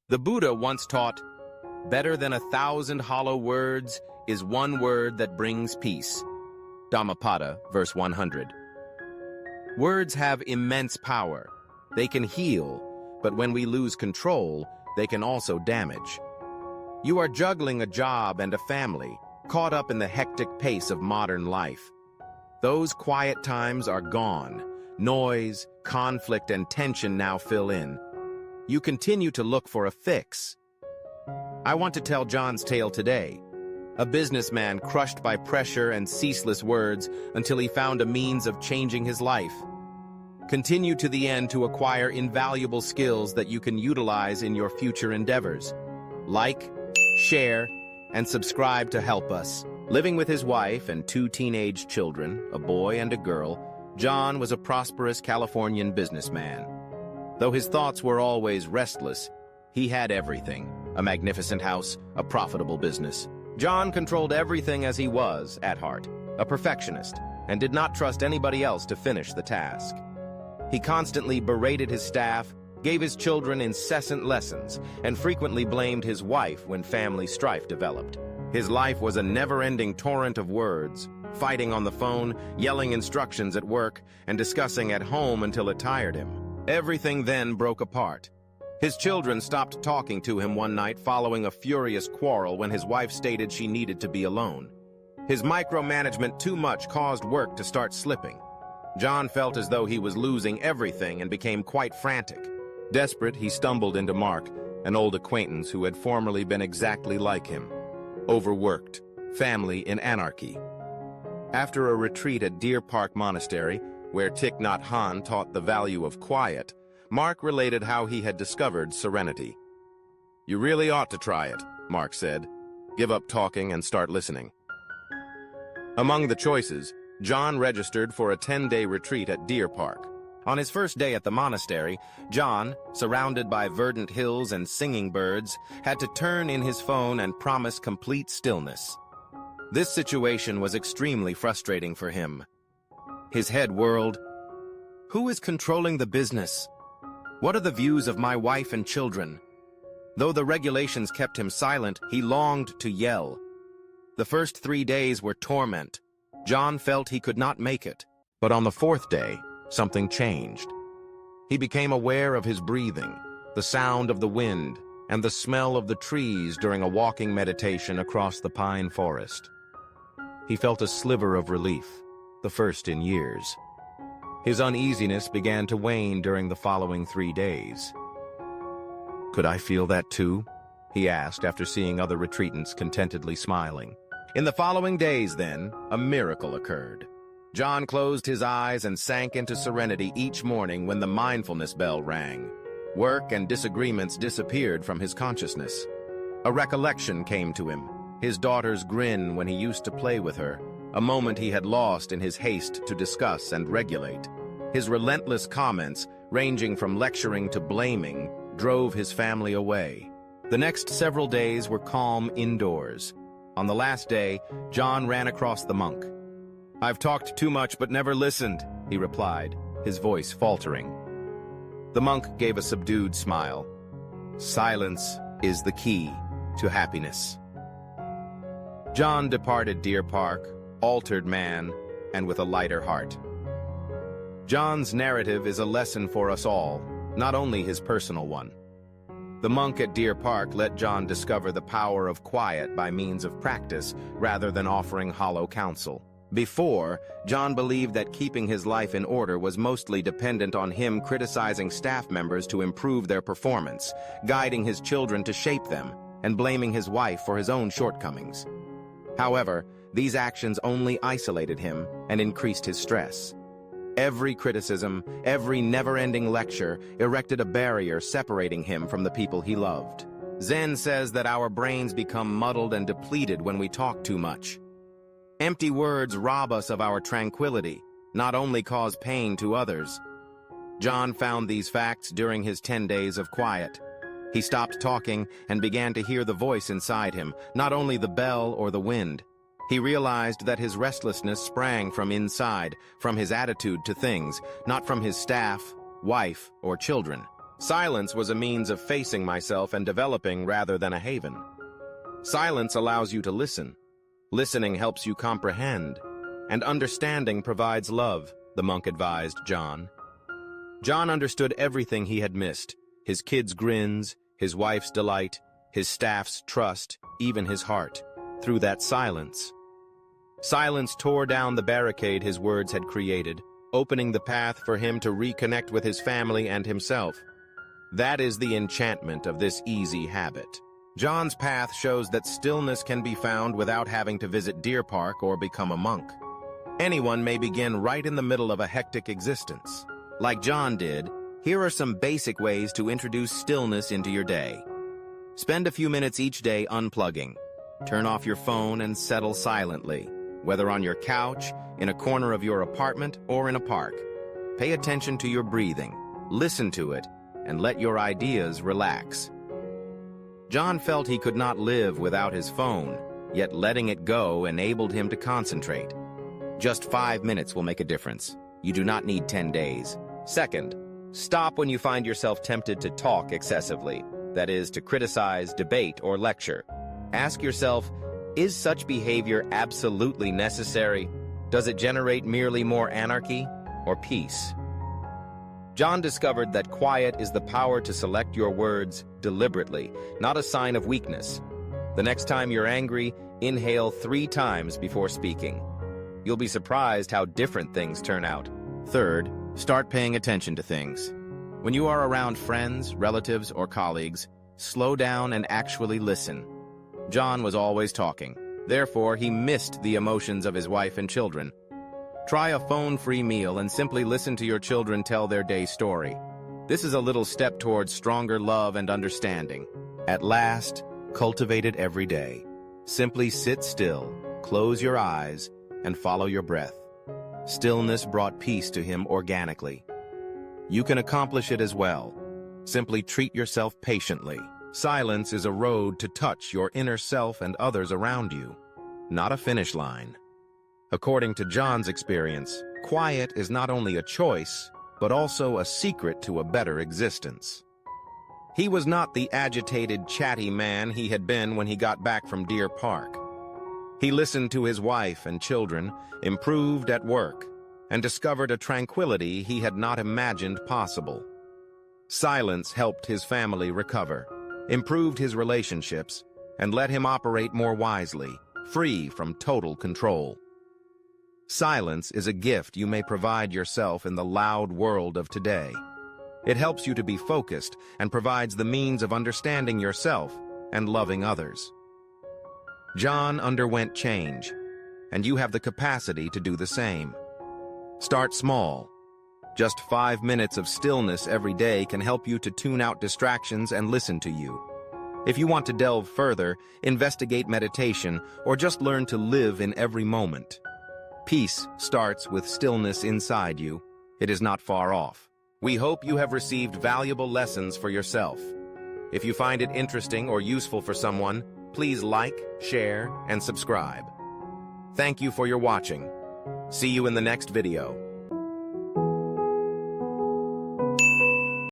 The Buddha once taught, "Better than 1,000 hollow words is one word that brings peace." Dhammapada, verse 100. Words have immense power. They can heal, but when we lose control, they can also damage. You are juggling a job and a family, caught up in the hectic pace of modern life. Those quiet times are gone. Noise, conflict, and tension now fill in. You continue to look for a fix. I want to tell John's tale today. A businessman crushed by pressure and ceaseless words until he found a means of changing his life. Continue to the end to acquire invaluable skills that you can utilize in your future endeavors. Like, share, and subscribe to help us. Living with his wife and 2 teenage children, a boy and a girl, John was a prosperous Californian businessman. Though his thoughts were always restless, he had everything: a magnificent house, a profitable business. John controlled everything as he was, at heart, a perfectionist, and did not trust anybody else to finish the task. He constantly berated his staff, gave his children incessant lessons, and frequently blamed his wife when family strife developed. His life was a never-ending torrent of words, fighting on the phone, yelling instructions at work, and discussing at home until it tired him. Everything then broke apart. His children stopped talking to him one night following a furious quarrel when his wife stated she needed to be alone. His micromanagement too much caused work to start slipping. John felt as though he was losing everything and became quite frantic. Desperate, he stumbled into Mark, an old acquaintance who had formerly been exactly like him. Overworked, family in anarchy. After a retreat at Deer Park Monastery, where Thich Nhat Hanh taught the value of quiet, Mark related how he had discovered serenity. "You really ought to try it," Mark said. "Give up talking and start listening." Among the choices, John registered for a 10-day retreat at Deer Park. On his first day at the monastery, John, surrounded by verdant hills and singing birds, had to turn in his phone and promise complete stillness. This situation was extremely frustrating for him. His head whirled. Who is controlling the business? What are the views of my wife and children? Though the regulations kept him silent, he longed to yell. The first 3 days were torment. John felt he could not make it. But on the 4th day, something changed. He became aware of his breathing, the sound of the wind, and the smell of the trees during a walking meditation across the pine forest. He felt a sliver of relief, the first in years. His uneasiness began to wane during the following 3 days. "Could I feel that too?" he asked after seeing other retreatants contentedly smiling. In the following days, then, a miracle occurred. John closed his eyes and sank into serenity each morning when the mindfulness bell rang. Work and disagreements disappeared from his consciousness. A recollection came to him, his daughter's grin when he used to play with her, a moment he had lost in his haste to discuss and regulate. His relentless comments, ranging from lecturing to blaming, drove his family away. The next several days were calm indoors. On the last day, John ran across the monk. "I've talked too much but never listened," he replied, his voice faltering. The monk gave a subdued smile. "Silence is the key to happiness." John departed Deer Park, altered man, and with a lighter heart. John's narrative is a lesson for us all, not only his personal one. The monk at Deer Park let John discover the power of quiet by means of practice rather than offering hollow counsel. Before, John believed that keeping his life in order was mostly dependent on him criticizing staff members to improve their performance, guiding his children to shape them, and blaming his wife for his own shortcomings. However, these actions only isolated him and increased his stress. Every criticism, every never-ending lecture erected a barrier separating him from the people he loved. Zen says that our brains become muddled and depleted when we talk too much. Empty words rob us of our tranquility, not only cause pain to others. John found these facts during his 10 days of quiet. He stopped talking and began to hear the voice inside him, not only the bell or the wind. He realized that his restlessness sprang from inside, from his attitude to things, not from his staff, wife, or children. Silence was a means of facing myself and developing rather than a haven. Silence allows you to listen. Listening helps you comprehend. And understanding provides love, the monk advised John. John understood everything he had missed: his kids' grins, his wife's delight, his staff's trust, even his heart, through that silence. Silence tore down the barricade his words had created, opening the path for him to reconnect with his family and himself. That is the enchantment of this easy habit. John's path shows that stillness can be found without having to visit Deer Park or become a monk. Anyone may begin right in the middle of a hectic existence. Like John did, here are some basic ways to introduce stillness into your day. Spend a few minutes each day unplugging. Turn off your phone and settle silently, whether on your couch, in a corner of your apartment, or in a park. Pay attention to your breathing, listen to it, and let your ideas relax. John felt he could not live without his phone, yet letting it go enabled him to concentrate. Just 5 minutes will make a difference. You do not need 10 days. Second, stop when you find yourself tempted to talk excessively, that is, to criticize, debate, or lecture. Ask yourself, is such behavior absolutely necessary? Does it generate merely more anarchy or peace? John discovered that quiet is the power to select your words deliberately, not a sign of weakness. The next time you're angry, inhale 3 times before speaking. You'll be surprised how different things turn out. Third, start paying attention to things. When you are around friends, relatives, or colleagues, slow down and actually listen. John was always talking. Therefore, he missed the emotions of his wife and children. Try a phone-free meal and simply listen to your children tell their day story. This is a little step towards stronger love and understanding. At last, cultivate it every day. Simply sit still, close your eyes, and follow your breath. Stillness brought peace to him organically. You can accomplish it as well. Simply treat yourself patiently. Silence is a road to touch your inner self and others around you, not a finish line. According to John's experience, quiet is not only a choice, but also a secret to a better existence. He was not the agitated, chatty man he had been when he got back from Deer Park. He listened to his wife and children, improved at work, and discovered a tranquility he had not imagined possible. Silence helped his family recover, improved his relationships, and let him operate more wisely, free from total control. Silence is a gift you may provide yourself in the loud world of today. It helps you to be focused and provides the means of understanding yourself and loving others. John underwent change, and you have the capacity to do the same. Start small. Just 5 minutes of stillness every day can help you to tune out distractions and listen to you. If you want to delve further, investigate meditation, or just learn to live in every moment. Peace starts with stillness inside you. It is not far off. We hope you have received valuable lessons for yourself. If you find it interesting or useful for someone, please like, share, and subscribe. Thank you for your watching. See you in the next video.